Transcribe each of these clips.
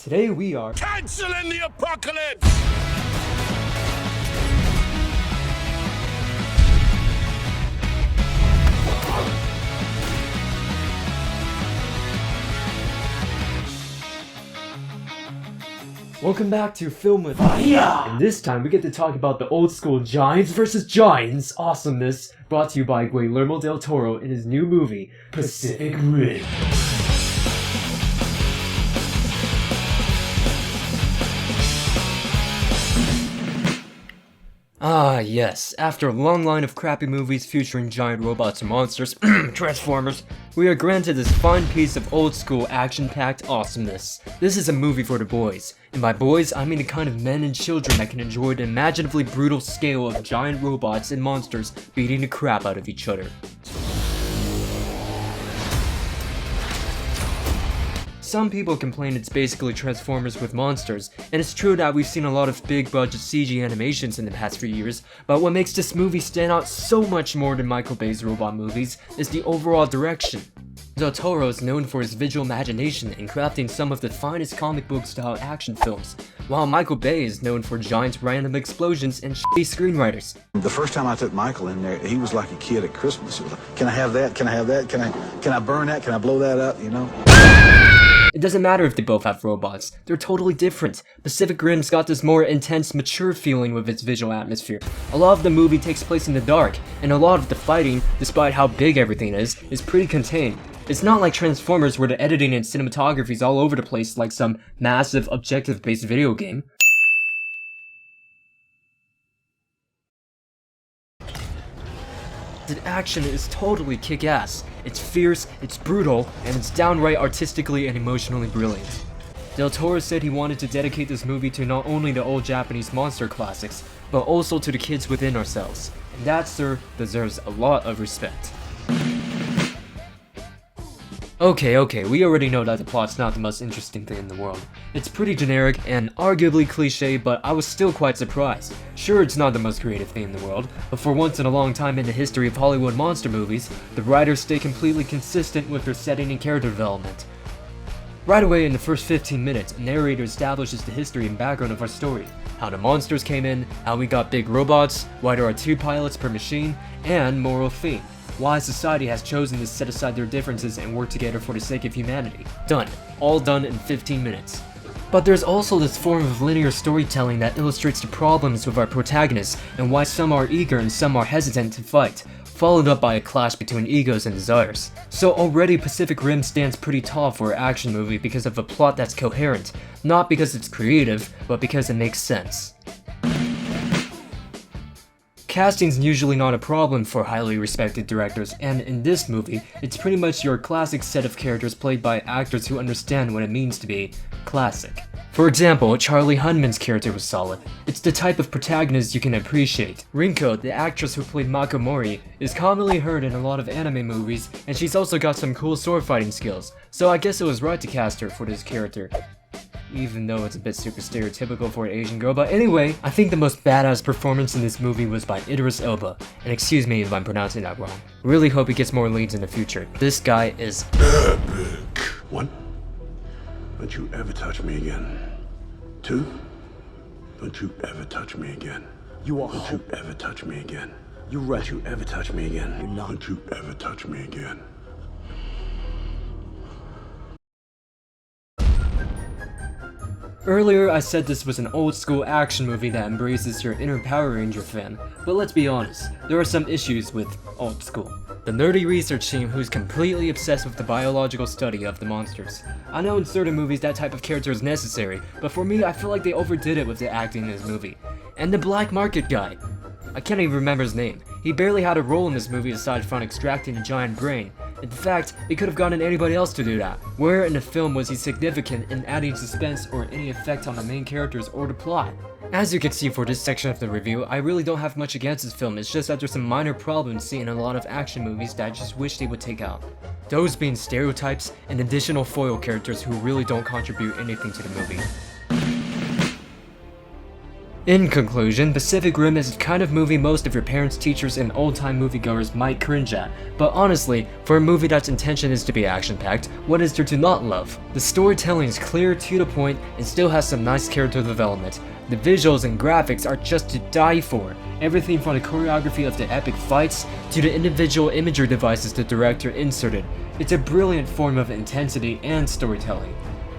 Today we are canceling the apocalypse! Welcome back to Filmmakers. And this time we get to talk about the old school Giants vs. Giants awesomeness, brought to you by Guillermo del Toro in his new movie, Pacific Rim. Ah yes, after a long line of crappy movies featuring giant robots and monsters, Transformers, we are granted this fine piece of old school action-packed awesomeness. This is a movie for the boys, and by boys I mean the kind of men and children that can enjoy the imaginatively brutal scale of giant robots and monsters beating the crap out of each other. Some people complain it's basically Transformers with monsters, and it's true that we've seen a lot of big budget CG animations in the past few years, but what makes this movie stand out so much more than Michael Bay's robot movies is the overall direction. Del Toro is known for his visual imagination in crafting some of the finest comic book style action films, while Michael Bay is known for giant random explosions and shitty screenwriters. The first time I took Michael in there, he was like a kid at Christmas. He was like, can I have that? Can I have that? Can I burn that? Can I blow that up? You know? It doesn't matter if they both have robots, they're totally different. Pacific Rim's got this more intense, mature feeling with its visual atmosphere. A lot of the movie takes place in the dark, and a lot of the fighting, despite how big everything is pretty contained. It's not like Transformers where the editing and cinematography is all over the place like some massive objective-based video game. The action is totally kick-ass. It's fierce, it's brutal, and it's downright artistically and emotionally brilliant. Del Toro said he wanted to dedicate this movie to not only the old Japanese monster classics, but also to the kids within ourselves. And that, sir, deserves a lot of respect. Okay, we already know that the plot's not the most interesting thing in the world. It's pretty generic and arguably cliche, but I was still quite surprised. Sure, it's not the most creative thing in the world, but for once in a long time in the history of Hollywood monster movies, the writers stay completely consistent with their setting and character development. Right away in the first 15 minutes, a narrator establishes the history and background of our story, how the monsters came in, how we got big robots, why there are 2 pilots per machine, and moral theme. Why society has chosen to set aside their differences and work together for the sake of humanity. Done. All done in 15 minutes. But there's also this form of linear storytelling that illustrates the problems with our protagonists and why some are eager and some are hesitant to fight, followed up by a clash between egos and desires. So already Pacific Rim stands pretty tall for an action movie because of a plot that's coherent, not because it's creative, but because it makes sense. Casting's usually not a problem for highly respected directors, and in this movie, it's pretty much your classic set of characters played by actors who understand what it means to be classic. For example, Charlie Hunnam's character was solid. It's the type of protagonist you can appreciate. Rinko, the actress who played Mako Mori, is commonly heard in a lot of anime movies, and she's also got some cool sword fighting skills, so I guess it was right to cast her for this character. Even though it's a bit super stereotypical for an Asian girl, but anyway, I think the most badass performance in this movie was by Idris Elba, and excuse me if I'm pronouncing that wrong. Really hope he gets more leads in the future. This guy is Epic. 1, don't you ever touch me again. 2, don't you ever touch me again. You are. Don't you ever touch me again. You're right. Don't you ever touch me again. You're not. Don't you ever touch me again. Earlier, I said this was an old-school action movie that embraces your inner Power Ranger fan, but let's be honest, there are some issues with old school. The nerdy research team who's completely obsessed with the biological study of the monsters. I know in certain movies that type of character is necessary, but for me, I feel like they overdid it with the acting in this movie. And the black market guy. I can't even remember his name. He barely had a role in this movie aside from extracting a giant brain. In fact, it could have gotten anybody else to do that. Where in the film was he significant in adding suspense or any effect on the main characters or the plot? As you can see for this section of the review, I really don't have much against this film, it's just that there's some minor problems seen in a lot of action movies that I just wish they would take out. Those being stereotypes and additional foil characters who really don't contribute anything to the movie. In conclusion, Pacific Rim is the kind of movie most of your parents, teachers, and old-time moviegoers might cringe at. But honestly, for a movie that's intention is to be action-packed, what is there to not love? The storytelling is clear, to the point, and still has some nice character development. The visuals and graphics are just to die for. Everything from the choreography of the epic fights to the individual imagery devices the director inserted. It's a brilliant form of intensity and storytelling.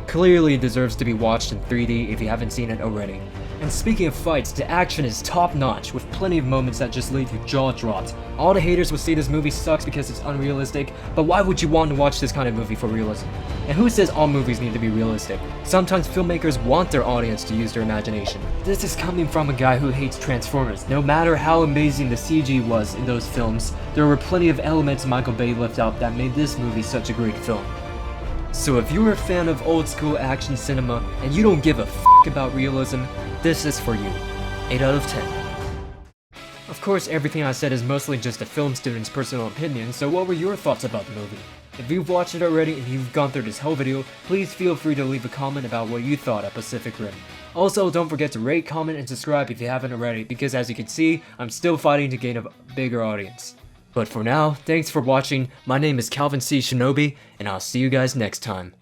Clearly deserves to be watched in 3D if you haven't seen it already. And speaking of fights, the action is top notch with plenty of moments that just leave your jaw dropped. All the haters will say this movie sucks because it's unrealistic, but why would you want to watch this kind of movie for realism? And who says all movies need to be realistic? Sometimes filmmakers want their audience to use their imagination. This is coming from a guy who hates Transformers. No matter how amazing the CG was in those films, there were plenty of elements Michael Bay left out that made this movie such a great film. So if you're a fan of old school action cinema and you don't give a f about realism, this is for you. 8 out of 10. Of course, everything I said is mostly just a film student's personal opinion, so what were your thoughts about the movie? If you've watched it already and you've gone through this whole video, please feel free to leave a comment about what you thought of Pacific Rim. Also, don't forget to rate, comment, and subscribe if you haven't already, because as you can see, I'm still fighting to gain a bigger audience. But for now, thanks for watching, my name is Calvin C. Shinobi, and I'll see you guys next time.